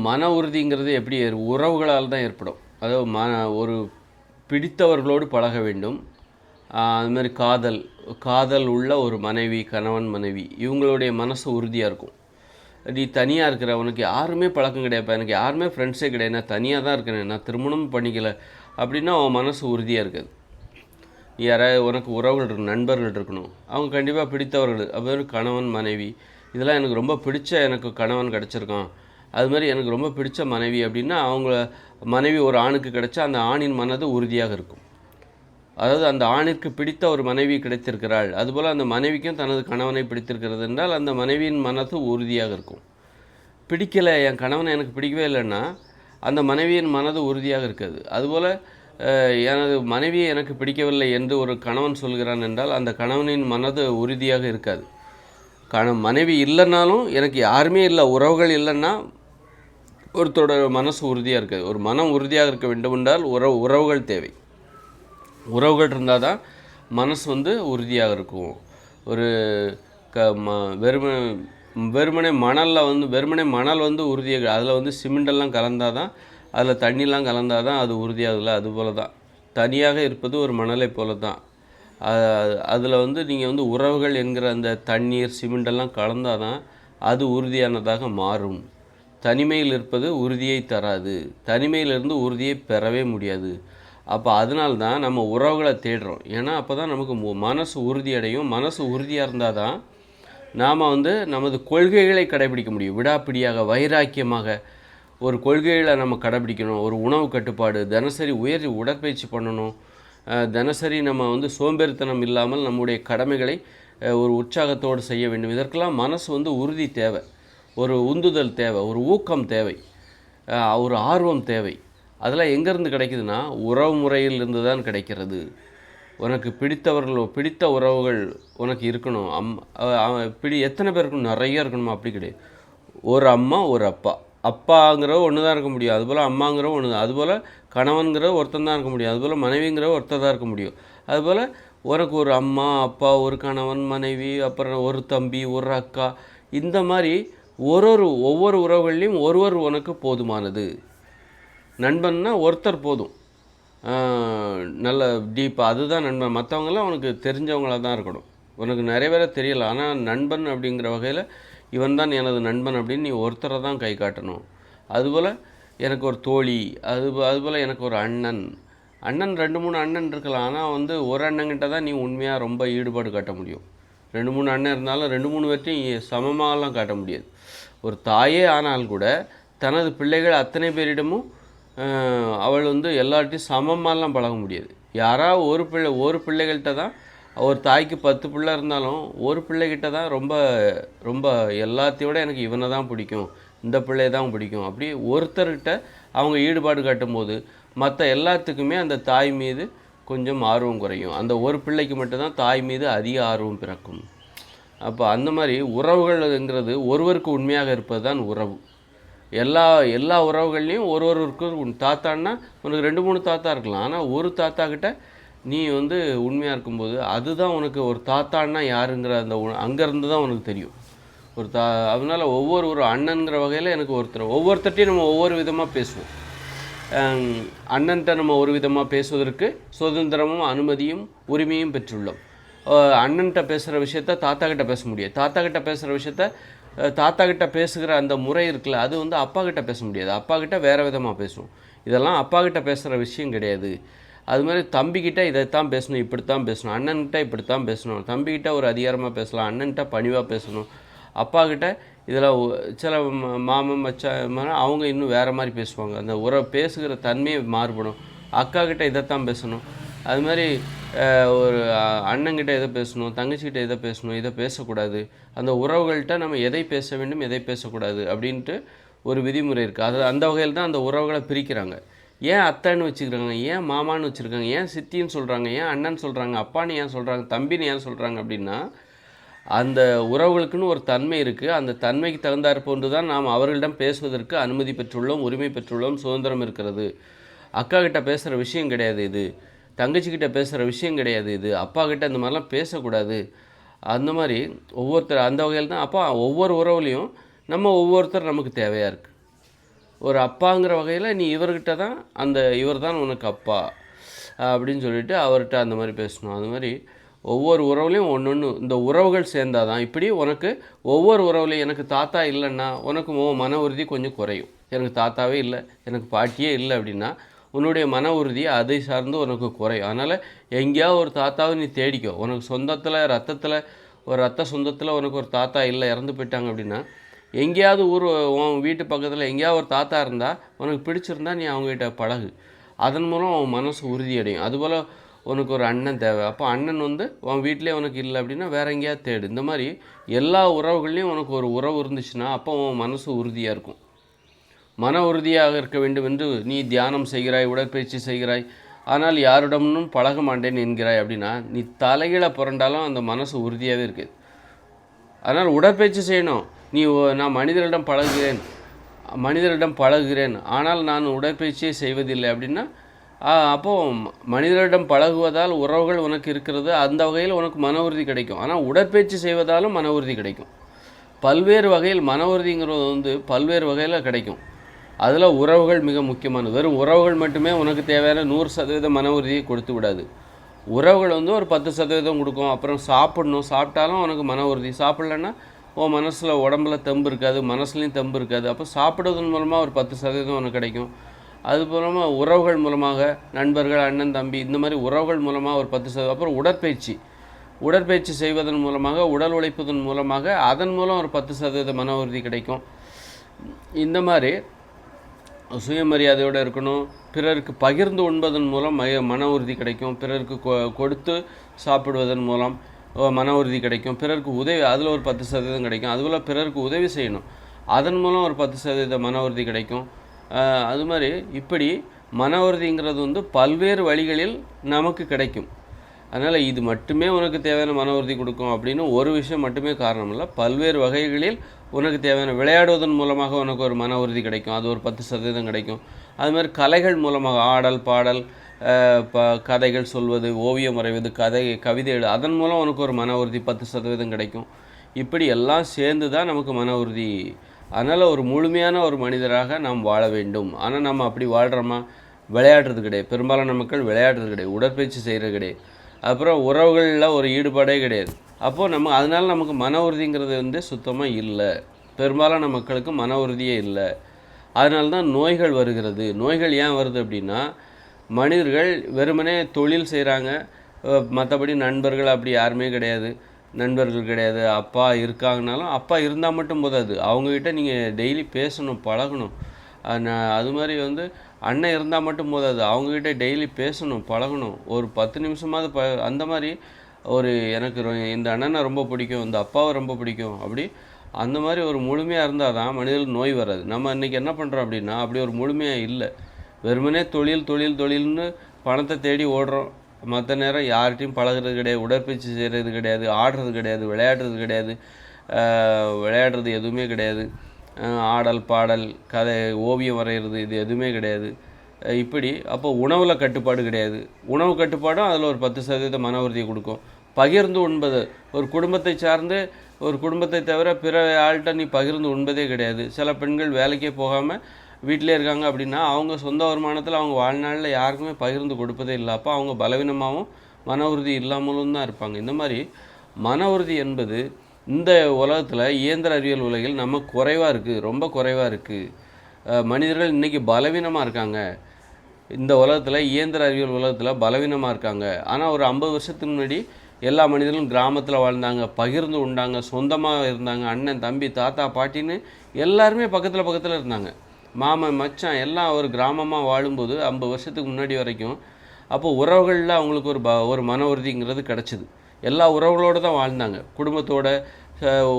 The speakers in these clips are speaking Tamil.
மன உறுதிங்கிறது எப்படி உறவுகளால் தான் ஏற்படும். அதாவது ஒரு பிடித்தவர்களோடு பழக வேண்டும். அது மாதிரி காதல் உள்ள ஒரு மனைவி, கணவன் மனைவி இவங்களுடைய மனசு உறுதியாக இருக்கும். நீ தனியாக இருக்கிற, உனக்கு யாருமே பழக்கம் கிடையாதுப்பா, எனக்கு யாருமே ஃப்ரெண்ட்ஸே கிடையாது, நான் தனியாக தான் இருக்கிறேன், நான் திருமணமும் பண்ணிக்கலை அப்படின்னா அவன் மனசு உறுதியாக இருக்காது. யாராவது உனக்கு உறவுகள் நண்பர்கள் இருக்கணும், அவங்க கண்டிப்பாக பிடித்தவர்கள். அது கணவன் மனைவி இதெல்லாம் எனக்கு ரொம்ப பிடிச்ச எனக்கு கணவன் கிடச்சிருக்கான், அது மாதிரி எனக்கு ரொம்ப பிடிச்ச மனைவி அப்படின்னா அவங்கள மனைவி ஒரு ஆணுக்கு கிடைச்சா அந்த ஆணின் மனது உறுதியாக இருக்கும். அதாவது அந்த ஆணிற்கு பிடித்த ஒரு மனைவி கிடைத்திருக்கிறாள், அதுபோல் அந்த மனைவிக்கும் தனது கணவனை பிடித்திருக்கிறது என்றால் அந்த மனைவியின் மனது உறுதியாக இருக்கும். பிடிக்கலை, என் கணவனை எனக்கு பிடிக்கவே இல்லைன்னா அந்த மனைவியின் மனது உறுதியாக இருக்காது. அதுபோல் எனது மனைவியை எனக்கு பிடிக்கவில்லை என்று ஒரு கணவன் சொல்கிறான் என்றால் அந்த கணவனின் மனது உறுதியாக இருக்காது. மனைவி இல்லைன்னாலும் எனக்கு யாருமே இல்லை, உறவுகள் இல்லைன்னா ஒருத்தரோட மனசு உறுதியாக இருக்காது. ஒரு மனம் உறுதியாக இருக்க வேண்டும் என்றால் உறவுகள் தேவை. உறவுகள் இருந்தால் தான் மனசு உறுதியாக இருக்கும். ஒரு வெறுமனே மணல் உறுதியாக, அதில் சிமெண்டெல்லாம் கலந்தால் தான், அதில் தண்ணிலாம் கலந்தால் தான் அது உறுதியாகல. அதுபோல் தான் தனியாக இருப்பது ஒரு மணலை போல தான். அதில் நீங்கள் உறவுகள் என்கிற அந்த தண்ணீர் சிமெண்டெல்லாம் கலந்தால் தான் அது உறுதியானதாக மாறும். தனிமையில் இருப்பது உறுதியை தராது, தனிமையிலிருந்து உறுதியை பெறவே முடியாது. அப்போ அதனால்தான் நம்ம உறவுகளை தேடுறோம். ஏன்னா அப்போ தான் நமக்கு மனசு உறுதியடையும். மனசு உறுதியாக இருந்தால் தான் நாம் நமது கொள்கைகளை கடைபிடிக்க முடியும். விடாப்பிடியாக வைராக்கியமாக ஒரு கொள்கைகளை நம்ம கடைபிடிக்கணும். ஒரு உணவு கட்டுப்பாடு, தினசரி உடற்பயிற்சி பண்ணணும், தினசரி நம்ம சோம்பேறித்தனம் இல்லாமல் நம்முடைய கடமைகளை ஒரு உற்சாகத்தோடு செய்ய வேண்டும். இதற்கெல்லாம் மனசு உறுதி தேவை, ஒரு உந்துதல் தேவை, ஒரு ஊக்கம் தேவை, ஒரு ஆர்வம் தேவை. அதெல்லாம் எங்கேருந்து கிடைக்குதுன்னா உறவு முறையிலிருந்து தான் கிடைக்கிறது. உனக்கு பிடித்த உறவுகள் உனக்கு இருக்கணும். எத்தனை பேர் இருக்கணும்? நிறைய இருக்கணுமா? அப்படி கிடையாது. ஒரு அம்மா ஒரு அப்பா, அப்பாங்கிற ஒன்று தான் இருக்க முடியும், அதுபோல் அம்மாங்கிற ஒன்று தான், அதுபோல் கணவன்கிற ஒருத்தன் தான் இருக்க முடியும், அதுபோல் மனைவிங்கிற ஒருத்தர் தான் இருக்க முடியும். அதுபோல் உனக்கு ஒரு அம்மா அப்பா, ஒரு கணவன் மனைவி, அப்புறம் ஒரு தம்பி, ஒரு அக்கா, இந்த மாதிரி ஒவ்வொரு உறவுகள்லையும் ஒருவர் உனக்கு போதுமானது. நண்பன்னா ஒருத்தர் போதும், நல்ல டீப்பாக, அதுதான் நண்பன். மற்றவங்களாம் உனக்கு தெரிஞ்சவங்களாக தான் இருக்கணும். உனக்கு நிறைய பேரை தெரியலை, ஆனால் நண்பன் அப்படிங்கிற வகையில் இவன் தான் எனது நண்பன் அப்படின்னு நீ ஒருத்தரை தான் கை காட்டணும். அதுபோல் எனக்கு ஒரு தோழி, அதுபோல் எனக்கு ஒரு அண்ணன் 2-3 அண்ணன் இருக்கலாம். ஆனால் ஒரு அண்ணங்கிட்ட தான் நீ உண்மையாக ரொம்ப ஈடுபாடு காட்ட முடியும். 2-3 அண்ணன் இருந்தாலும் 2-3 பேர்ட்டையும் சமமாகலாம் காட்ட முடியாது. ஒரு தாயே ஆனால் கூட தனது பிள்ளைகள் அத்தனை பேரிடமும் அவள் எல்லார்ட்டையும் சமமாலாம் பழக முடியாது. யாராவது ஒரு பிள்ளைகள்கிட்ட தான், ஒரு தாய்க்கு 10 பிள்ளை இருந்தாலும் ஒரு பிள்ளைகிட்ட தான் ரொம்ப ரொம்ப எல்லாத்தையோட எனக்கு இவனை தான் பிடிக்கும், இந்த பிள்ளையை தான் பிடிக்கும், அப்படி ஒருத்தர்கிட்ட அவங்க ஈடுபாடு காட்டும்போது மற்ற எல்லாத்துக்குமே அந்த தாய் மீது கொஞ்சம் ஆர்வம் குறையும். அந்த ஒரு பிள்ளைக்கு மட்டும்தான் தாய் மீது அதிக ஆர்வம் பிறக்கும். அப்போ அந்த மாதிரி உறவுகள்ங்கிறது ஒருவருக்கு உண்மையாக இருப்பது தான் உறவு. எல்லா உறவுகள்லேயும் ஒருவருக்கு தாத்தான்னா உனக்கு 2-3 தாத்தா இருக்கலாம், ஆனால் ஒரு தாத்தா கிட்ட நீ உண்மையாக இருக்கும்போது அதுதான் உனக்கு ஒரு தாத்தான்னா யாருங்கிற அந்த அங்கேருந்து தான் உனக்கு தெரியும். அதனால் ஒரு அண்ணன்கிற வகையில் எனக்கு ஒவ்வொருத்தட்டையும் நம்ம ஒவ்வொரு விதமாக பேசுவோம். அண்ணன்கிட்ட நம்ம ஒரு விதமாக பேசுவதற்கு சுதந்திரமும் அனுமதியும் உரிமையும் பெற்றுள்ளோம். அண்ணன்கிட்ட பேசுகிற விஷயத்த தாத்தா கிட்ட பேச முடியாது, தாத்தா கிட்ட பேசுகிற விஷயத்த தாத்தா கிட்ட பேசுகிற அந்த முறை இருக்குல்ல, அது அப்பா கிட்ட பேச முடியாது, அப்பா கிட்ட வேறு விதமாக பேசுவோம். இதெல்லாம் அப்பா கிட்ட பேசுகிற விஷயம் கிடையாது. அது மாதிரி தம்பிக்கிட்ட இதைத்தான் பேசணும், இப்படித்தான் பேசணும், அண்ணன்கிட்ட இப்படித்தான் பேசணும், தம்பிக்கிட்ட ஒரு அதிகாரமாக பேசலாம், அண்ணன்கிட்ட பணிவாக பேசணும், அப்பா கிட்ட இதில் சில மாமன் மச்சான் அவங்க இன்னும் வேறு மாதிரி பேசுவாங்க, அந்த பேசுகிற தன்மையை மாறுபடும். அக்கா கிட்ட இதைத்தான் பேசணும், அது மாதிரி ஒரு அண்ணங்கிட்ட எதை பேசணும், தங்கச்சிக்கிட்ட எதை பேசணும், இதை பேசக்கூடாது, அந்த உறவுகள்கிட்ட நம்ம எதை பேச வேண்டும் எதை பேசக்கூடாது அப்படின்ட்டு ஒரு விதிமுறை இருக்குது. அது அந்த வகையில் தான் அந்த உறவுகளை பிரிக்கிறாங்க. ஏன் அத்தைன்னு வச்சுக்கிறாங்க, ஏன் மாமான்னு வச்சுருக்காங்க, ஏன் சித்தின்னு சொல்கிறாங்க, ஏன் அண்ணன் சொல்கிறாங்க, அப்பான்னு ஏன் சொல்கிறாங்க, தம்பின்னு ஏன் சொல்கிறாங்க அப்படின்னா அந்த உறவுகளுக்குன்னு ஒரு தன்மை இருக்குது. அந்த தன்மைக்கு தகுந்தாற்போன்று தான் நாம் அவர்களிடம் பேசுவதற்கு அனுமதி பெற்றுள்ளோம், உரிமை பெற்றுள்ளோம், சுதந்திரம் இருக்கிறது. அக்கா கிட்ட பேசுகிற விஷயம் கிடையாது இது, தங்கச்சிக்கிட்ட பேசுகிற விஷயம் கிடையாது இது, அப்பா கிட்ட இந்த மாதிரிலாம் பேசக்கூடாது. அந்த மாதிரி ஒவ்வொருத்தர் அந்த வகையில் தான். அப்போ ஒவ்வொரு உறவுலையும் ஒவ்வொருத்தர் நமக்கு தேவையாக இருக்குது. ஒரு அப்பாங்கிற வகையில் நீ இவர்கிட்ட தான் இவர் தான் உனக்கு அப்பா அப்படின்னு சொல்லிட்டு அவர்கிட்ட அந்த மாதிரி பேசணும். அது மாதிரி ஒவ்வொரு உறவுலையும் ஒன்று இந்த உறவுகள் சேர்ந்தால் தான் இப்படி உனக்கு ஒவ்வொரு உறவுலையும் எனக்கு தாத்தா இல்லைன்னா உனக்கு மன உறுதி கொஞ்சம் குறையும். எனக்கு தாத்தாவே இல்லை, எனக்கு பாட்டியே இல்லை அப்படின்னா உன்னுடைய மன உறுதி அதை சார்ந்து உனக்கு குறையும். அதனால் எங்கேயாவது ஒரு தாத்தாவை நீ தேடிக்கோ. உனக்கு சொந்தத்தில் ரத்தத்தில் ஒரு ரத்த சொந்தத்தில் உனக்கு ஒரு தாத்தா இல்லை, இறந்து போயிட்டாங்க அப்படின்னா எங்கேயாவது உன் வீட்டு பக்கத்தில் எங்கேயாவது ஒரு தாத்தா இருந்தால் உனக்கு பிடிச்சிருந்தா நீ அவங்ககிட்ட பழகு. அதன் மூலம் உன் மனசு உறுதி அடையும். அதுபோல் உனக்கு ஒரு அண்ணன் தேவை, அப்போ அண்ணன் உன் வீட்டிலே உனக்கு இல்லை அப்படின்னா வேறு எங்கேயாவது தேடு. இந்த மாதிரி எல்லா உறவுகள்லேயும் உனக்கு ஒரு உறவு இருந்துச்சுன்னா அப்போ உன் மனசு உறுதியாக இருக்கும். மன உறுதியாக இருக்க வேண்டும் என்று நீ தியானம் செய்கிறாய், உடற்பயிற்சி செய்கிறாய், ஆனால் யாரிடமும் பழக மாட்டேன் என்கிறாய் அப்படின்னா நீ தலைகீழ புரண்டாலும் அந்த மனசு உறுதியாகவே இருக்குது. அதனால் உடற்பயிற்சி செய்யணும். நான் மனிதரிடம் பழகுகிறேன் ஆனால் நான் உடற்பயிற்சியை செய்வதில்லை அப்படின்னா அப்போது மனிதரிடம் பழகுவதால் உறவுகள் உனக்கு இருக்கிறது, அந்த வகையில் உனக்கு மன உறுதி கிடைக்கும். ஆனால் உடற்பயிற்சி செய்வதாலும் மன உறுதி கிடைக்கும். பல்வேறு வகையில் மன உறுதிங்கிறது பல்வேறு வகையில் கிடைக்கும். அதில் உறவுகள் மிக முக்கியமானது. வெறும் உறவுகள் மட்டுமே உனக்கு தேவையான 100% மன உறுதியை கொடுத்து விடாது. உறவுகள் ஒரு 10% கொடுக்கும். அப்புறம் சாப்பிட்டாலும் உனக்கு மன உறுதி. சாப்பிட்லன்னா உன் மனசில் உடம்புல தெம்பு இருக்காது, மனசுலையும் தெம்பு இருக்காது. அப்போ சாப்பிடுவதன் மூலமாக ஒரு 10% உனக்கு கிடைக்கும். அது மூலமாக உறவுகள் மூலமாக நண்பர்கள், அண்ணன், தம்பி, இந்த மாதிரி உறவுகள் மூலமாக ஒரு 10%. அப்புறம் உடற்பயிற்சி செய்வதன் மூலமாக, உடல் உழைப்பதன் மூலமாக, அதன் மூலம் ஒரு 10% மன உறுதி கிடைக்கும். இந்த மாதிரி சுயமரியாதையோடு இருக்கணும். பிறருக்கு பகிர்ந்து உண்பதன் மூலம் மன உறுதி கிடைக்கும். பிறருக்கு கொடுத்து சாப்பிடுவதன் மூலம் மன உறுதி கிடைக்கும். பிறருக்கு உதவி, அதில் ஒரு 10% கிடைக்கும். அதுபோல் பிறருக்கு உதவி செய்யணும், அதன் மூலம் ஒரு 10% மன உறுதி கிடைக்கும். அது மாதிரி இப்படி மன உறுதிங்கிறது பல்வேறு வழிகளில் நமக்கு கிடைக்கும். அதனால் இது மட்டுமே உனக்கு தேவையான மன உறுதி கொடுக்கும் அப்படின்னு ஒரு விஷயம் மட்டுமே காரணம் இல்லை. பல்வேறு வகைகளில் உனக்கு தேவையான விளையாடுவதன் மூலமாக உனக்கு ஒரு மன உறுதி கிடைக்கும், அது ஒரு 10% கிடைக்கும். அது மாதிரி கலைகள் மூலமாக ஆடல், பாடல், கதைகள் சொல்வது, ஓவியம் வரைவது, கவிதை எழுது, அதன் மூலம் உனக்கு ஒரு மன உறுதி 10% கிடைக்கும். இப்படி எல்லாம் சேர்ந்து தான் நமக்கு மன உறுதி. அதனால் ஒரு முழுமையான ஒரு மனிதராக நாம் வாழ வேண்டும். ஆனால் நம்ம அப்படி வாழ்கிறோமா? விளையாடுறது கிடையாது. பெரும்பாலான மக்கள் விளையாடுறது கிடையாது, உடற்பயிற்சி செய்கிறது கிடையாது, அப்புறம் உறவுகளில் ஒரு ஈடுபாடே கிடையாது. அப்போது அதனால் நமக்கு மன உறுதிங்கிறது சுத்தமாக இல்லை. பெரும்பாலான மக்களுக்கு மன உறுதியே இல்லை. அதனால தான் நோய்கள் வருகிறது. நோய்கள் ஏன் வருது அப்படின்னா மனிதர்கள் வெறுமனே தொழில் செய்கிறாங்க, மற்றபடி நண்பர்கள் அப்படி யாருமே கிடையாது. நண்பர்கள் கிடையாது. அப்பா இருக்காங்கனாலும் அப்பா இருந்தால் மட்டும் போதாது, அவங்கக்கிட்ட நீங்கள் டெய்லி பேசணும், பழகணும். அது மாதிரி அண்ணன் இருந்தால் மட்டும் போதாது, அவங்கக்கிட்ட டெய்லி பேசணும், பழகணும். ஒரு 10 நிமிஷமாவது அந்த மாதிரி எனக்கு இந்த அண்ணனை ரொம்ப பிடிக்கும், இந்த அப்பாவை ரொம்ப பிடிக்கும், அப்படி அந்த மாதிரி ஒரு முழுமையாக இருந்தால் தான் மனிதர்களுக்கு நோய் வராது. நம்ம இன்றைக்கி என்ன பண்ணுறோம் அப்படின்னா அப்படி ஒரு முழுமையாக இல்லை. வெறுமனே தொழில்னு பணத்தை தேடி ஓடுறோம். மற்ற நேரம் யார்கிட்டையும் பழகிறது கிடையாது, உடற்பயிற்சி செய்கிறது கிடையாது, ஆடுறது கிடையாது, விளையாடுறது எதுவுமே கிடையாது. ஆடல், பாடல், கதை, ஓவியம் வரைகிறது, இது எதுவுமே கிடையாது. இப்படி அப்போ உணவில் கட்டுப்பாடு கிடையாது. உணவு கட்டுப்பாடும் அதில் ஒரு 10% மன உறுதியை கொடுக்கும். பகிர்ந்து உண்பது, ஒரு குடும்பத்தை சார்ந்து, ஒரு குடும்பத்தை தவிர பிற ஆள்கிட்ட நீ பகிர்ந்து உண்பதே கிடையாது. சில பெண்கள் வேலைக்கே போகாமல் வீட்டிலே இருக்காங்க அப்படின்னா அவங்க சொந்த வருமானத்தில் அவங்க வாழ்நாளில் யாருக்குமே பகிர்ந்து கொடுப்பதே இல்லை. அப்போ அவங்க பலவீனமாகவும் மன உறுதி இல்லாமலும் தான் இருப்பாங்க. இந்த மாதிரி மன உறுதி என்பது இந்த உலகத்தில், இயந்திர அறிவியல் உலகில் நம்ம குறைவாக இருக்குது, ரொம்ப குறைவாக இருக்குது. மனிதர்கள் இன்றைக்கி பலவீனமாக இருக்காங்க. இந்த உலகத்தில், இயந்திர அறிவியல் உலகத்தில் பலவீனமாக இருக்காங்க. ஆனால் ஒரு 50 வருஷத்துக்கு முன்னாடி எல்லா மனிதர்களும் கிராமத்தில் வாழ்ந்தாங்க, பகிர்ந்து உண்டாங்க, சொந்தமாக இருந்தாங்க. அண்ணன், தம்பி, தாத்தா, பாட்டின்னு எல்லாருமே பக்கத்தில் இருந்தாங்க. மாமன், மச்சான் எல்லாம் ஒரு கிராமமாக வாழும்போது 50 வருஷத்துக்கு முன்னாடி வரைக்கும் அப்போது உறவுகளில் அவங்களுக்கு ஒரு மன உறுதிங்கிறது கிடச்சிது. எல்லா உறவுகளோடு தான் வாழ்ந்தாங்க, குடும்பத்தோட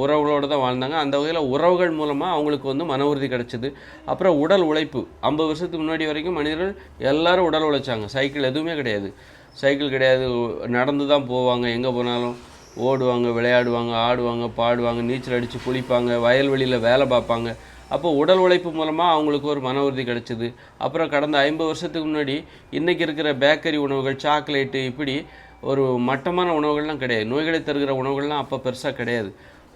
உறவுகளோடு தான் வாழ்ந்தாங்க. அந்த வகையில் உறவுகள் மூலமாக அவங்களுக்கு மன உறுதி கிடச்சிது. அப்புறம் உடல் உழைப்பு, 50 வருஷத்துக்கு முன்னாடி வரைக்கும் மனிதர்கள் எல்லோரும் உடல் உழைச்சாங்க. சைக்கிள் எதுவுமே கிடையாது, நடந்து தான் போவாங்க. எங்கே போனாலும் ஓடுவாங்க, விளையாடுவாங்க, ஆடுவாங்க, பாடுவாங்க, நீச்சல் அடித்து குளிப்பாங்க, வயல்வெளியில் வேலை பார்ப்பாங்க. அப்போது உடல் உழைப்பு மூலமாக அவங்களுக்கு ஒரு மன உறுதி கிடச்சிது. அப்புறம் கடந்த 50 வருஷத்துக்கு முன்னாடி இன்றைக்கி இருக்கிற பேக்கரி உணவுகள், சாக்லேட்டு, இப்படி ஒரு மட்டமான உணவுகள்லாம் கிடையாது. நோய்களை தருகிற உணவுகள்லாம் அப்போ பெருசாக கிடையாது.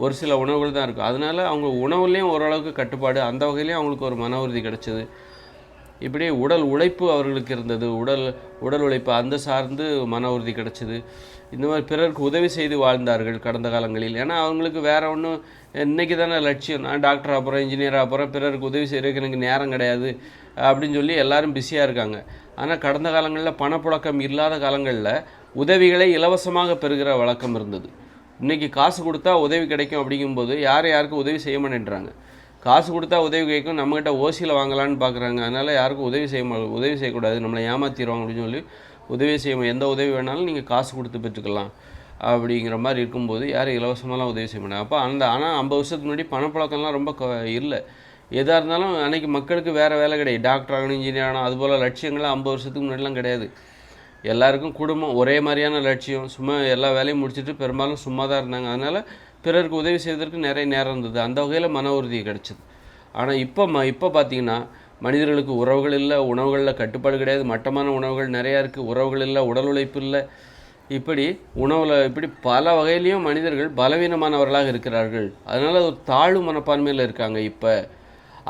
ஒரு சில உணவுகள் தான் இருக்கும். அதனால் அவங்க உணவுலேயும் ஓரளவுக்கு கட்டுப்பாடு, அந்த வகையிலையும் அவங்களுக்கு ஒரு மன உறுதி கிடச்சிது. இப்படி உடல் உழைப்பு அவர்களுக்கு இருந்தது, உடல் உழைப்பு அந்த சார்ந்து மன உறுதி கிடச்சிது. இந்த மாதிரி பிறருக்கு உதவி செய்து வாழ்ந்தார்கள் கடந்த காலங்களில். ஏன்னா அவங்களுக்கு வேறு ஒன்றும் இன்றைக்கி தானே லட்சியம், நான் டாக்டர் ஆகிறேன், இன்ஜினியர் ஆகிறேன், பிறருக்கு உதவி செய்கிறதுக்கு எனக்கு நேரம் கிடையாது அப்படின்னு சொல்லி எல்லோரும் பிஸியாக இருக்காங்க. ஆனால் கடந்த காலங்களில் பணப்புழக்கம் இல்லாத காலங்களில் உதவிகளை இலவசமாக பெறுகிற வழக்கம் இருந்தது. இன்றைக்கி காசு கொடுத்தா உதவி கிடைக்கும் அப்படிங்கும்போது யாருக்கும் உதவி செய்ய மாட்டேன்றாங்க. காசு கொடுத்தா உதவி கிடைக்கும், நம்மகிட்ட ஓசியில் வாங்கலான்னு பார்க்குறாங்க. அதனால் யாருக்கும் உதவி செய்யக்கூடாது, நம்மளை ஏமாற்றிடுவாங்க அப்படின்னு சொல்லி உதவி செய்ய, எந்த உதவி வேணாலும் நீங்கள் காசு கொடுத்து பெற்றுக்கலாம் அப்படிங்கிற மாதிரி இருக்கும்போது யாரும் இலவசமாலாம் உதவி செய்ய மாட்டாங்க. அப்போ ஆனால் 50 வருஷத்துக்கு முன்னாடி பணப்பழக்கம்லாம் ரொம்ப இல்லை. எதாக இருந்தாலும் அன்றைக்கி மக்களுக்கு வேறு வேலை கிடையாது, டாக்டர் ஆகணும், இன்ஜினியர் ஆகணும், அதுபோல் லட்சியங்கள்லாம் 50 வருஷத்துக்கு முன்னாடிலாம் கிடையாது. எல்லாருக்கும் குடும்பம் ஒரே மாதிரியான லட்சியம், சும்மா எல்லா வேலையும் முடிச்சுட்டு பெரும்பாலும் சும்மா தான் இருந்தாங்க. அதனால் பிறருக்கு உதவி செய்வதற்கு நிறைய நேரம் இருந்தது, அந்த வகையில் மன உறுதி கிடச்சிது. ஆனால் இப்போ பார்த்திங்கன்னா மனிதர்களுக்கு உறவுகள் இல்லை, உணவுகளில் கட்டுப்பாடு கிடையாது, மட்டமான உணவுகள் நிறையா இருக்குது, உறவுகள் இல்லை, உடல் உழைப்பு இல்லை, இப்படி இப்படி பல வகையிலையும் மனிதர்கள் பலவீனமானவர்களாக இருக்கிறார்கள். அதனால் ஒரு தாழ்வு மனப்பான்மையில் இருக்காங்க இப்போ.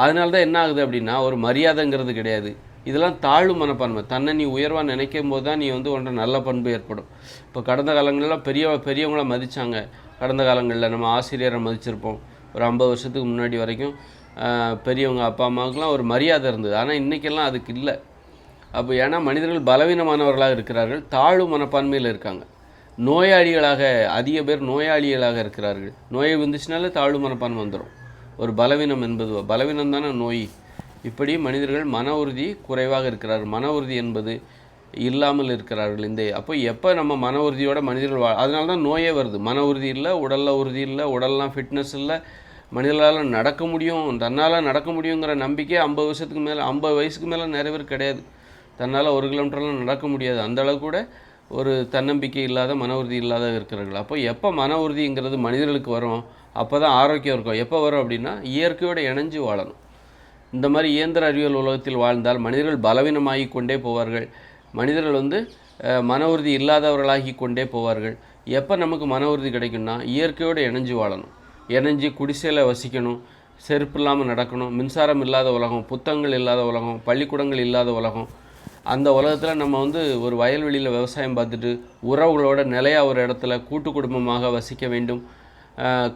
அதனால தான் என்ன ஆகுது அப்படின்னா, ஒரு மரியாதைங்கிறது கிடையாது, இதெல்லாம் தாழ்வு மனப்பான்மை. தன்னை நீ உயர்வாக நினைக்கும் போது தான் நீ ஒன்று நல்ல பண்பு ஏற்படும். இப்போ கடந்த காலங்களில் பெரியவங்கள மதித்தாங்க. கடந்த காலங்களில் நம்ம ஆசிரியரை மதிச்சிருப்போம். ஒரு 50 வருஷத்துக்கு முன்னாடி வரைக்கும் பெரியவங்க அப்பா அம்மாவுக்குலாம் ஒரு மரியாதை இருந்தது. ஆனால் இன்றைக்கெல்லாம் அதுக்கு இல்லை. அப்போ ஏன்னா மனிதர்கள் பலவீனமானவர்களாக இருக்கிறார்கள், தாழ்வு மனப்பான்மையில் இருக்காங்க, நோயாளிகளாக, அதிக பேர் நோயாளிகளாக இருக்கிறார்கள். நோயை வந்துச்சுனாலே தாழ்வு மனப்பான்மை வந்துடும். ஒரு பலவீனம் என்பது பலவீனம் தானே நோய். இப்படி மனிதர்கள் மன உறுதி குறைவாக இருக்கிறார்கள், மன உறுதி என்பது இல்லாமல் இருக்கிறார்கள். அப்போ எப்போ நம்ம மன உறுதியோட மனிதர்கள் அதனால தான் நோயே வருது. மன உறுதி இல்லை, உடலில் உறுதி இல்லை, உடல்லாம் ஃபிட்னஸ் இல்லை, மனிதர்களால் நடக்க முடியும், தன்னால் நடக்க முடியுங்கிற நம்பிக்கை 50 வருஷத்துக்கு மேலே, 50 வயசுக்கு மேலே நிறைய பேர் கிடையாது. தன்னால் 1 கிலோமீட்டர்லாம் நடக்க முடியாது, அந்த அளவு கூட ஒரு தன்னம்பிக்கை இல்லாத, மன உறுதி இல்லாத இருக்கிறார்கள். அப்போ எப்போ மன உறுதிங்கிறது மனிதர்களுக்கு வரும், அப்போ தான் ஆரோக்கியம் இருக்கும். எப்போ வரும் அப்படின்னா இயற்கையோடு இணைஞ்சு வாழணும். இந்த மாதிரி இயந்திர அறிவியல் உலகத்தில் வாழ்ந்தால் மனிதர்கள் பலவீனமாகி கொண்டே போவார்கள், மனிதர்கள் மன உறுதி இல்லாதவர்களாகி கொண்டே போவார்கள். எப்போ நமக்கு மன உறுதி கிடைக்கும்னா இயற்கையோடு இணைஞ்சு வாழணும், இணைஞ்சு குடிசையில் வசிக்கணும், செருப்பு இல்லாமல் நடக்கணும், மின்சாரம் இல்லாத உலகம், புத்தகங்கள் இல்லாத உலகம், பள்ளிக்கூடங்கள் இல்லாத உலகம். அந்த உலகத்தில் நம்ம ஒரு வயல்வெளியில் விவசாயம் பார்த்துட்டு உறவுகளோட நிலையாக ஒரு இடத்துல கூட்டு குடும்பமாக வசிக்க வேண்டும்.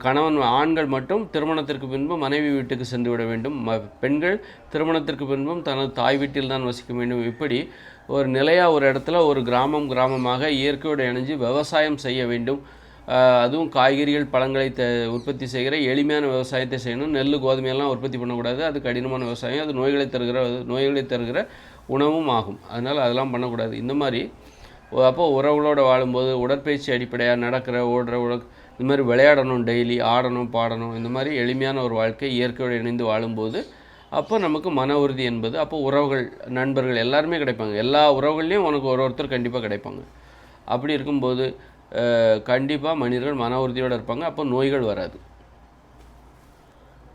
கணவன் ஆண்கள் மட்டும் திருமணத்திற்கு பின்பு மனைவி வீட்டுக்கு சென்று விட வேண்டும், பெண்கள் திருமணத்திற்கு பின்பும் தனது தாய் வீட்டில் தான் வசிக்க வேண்டும். இப்படி ஒரு நிலையாக ஒரு இடத்துல ஒரு கிராமமாக இயற்கையோடு இணைஞ்சு விவசாயம் செய்ய வேண்டும். அதுவும் காய்கறிகள் பழங்களை உற்பத்தி செய்கிற எளிமையான விவசாயத்தை செய்யணும். நெல் கோதுமையெல்லாம் உற்பத்தி பண்ணக்கூடாது, அது கடினமான விவசாயம், அது நோய்களை தருகிற உணவும் ஆகும். அதனால் அதெல்லாம் பண்ணக்கூடாது. இந்த மாதிரி அப்போது உறவுகளோடு வாழும்போது உடற்பயிற்சி அடிப்படையாக ஓடுற இந்த மாதிரி விளையாடணும், டெய்லி ஆடணும், பாடணும், இந்த மாதிரி எளிமையான ஒரு வாழ்க்கை இயற்கையோடு இணைந்து வாழும்போது அப்போ நமக்கு மன உறுதி என்பது, அப்போ உறவுகள், நண்பர்கள் எல்லாருமே கிடைப்பாங்க. எல்லா உறவுகள்லேயும் உனக்கு ஒருத்தர் கண்டிப்பாக கிடைப்பாங்க. அப்படி இருக்கும்போது கண்டிப்பாக மனிதர்கள் மன உறுதியோடு இருப்பாங்க. அப்போ நோய்கள் வராது.